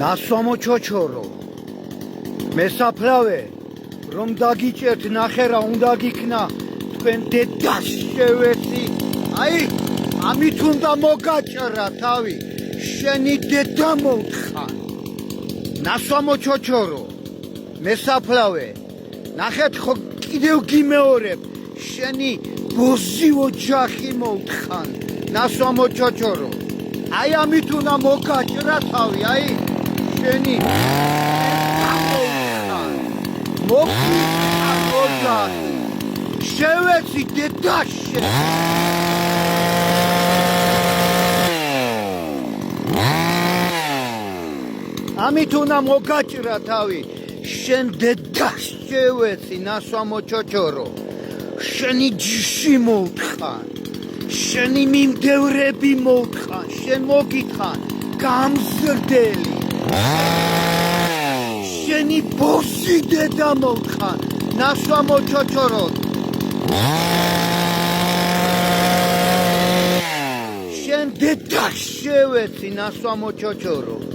ნასვამო ჩოჩორო მესაფლავე რომ დაგიჭერთ ნახერა უნდა გიქნა თქვენ დედას შევეცი აი ამით უნდა მოგაჭრა თავი შენი დედა მოთხან ნასვამო ჩოჩორო მესაფლავე ნახეთ ხო კიდევ გიმეორებ შენი ბოზი ოჯახი მოთხან ნასვამო ჩოჩორო აი ამით უნდა მოგაჭრა თავი აი შენი შევეცი დედაშე ამით უნდა მოგაჭრა თავი შენ დედას შევეცი ნასვამო ჩოჩორო შენი ჯიში მოთხან შენი მიმდევრები მოთხან შენ მოგითხან გამზრდელი შენი ბოსი დედა მოთხან ნასვამო ჩოჩორო შენ დედას შევეცი ნასვამო ჩოჩორო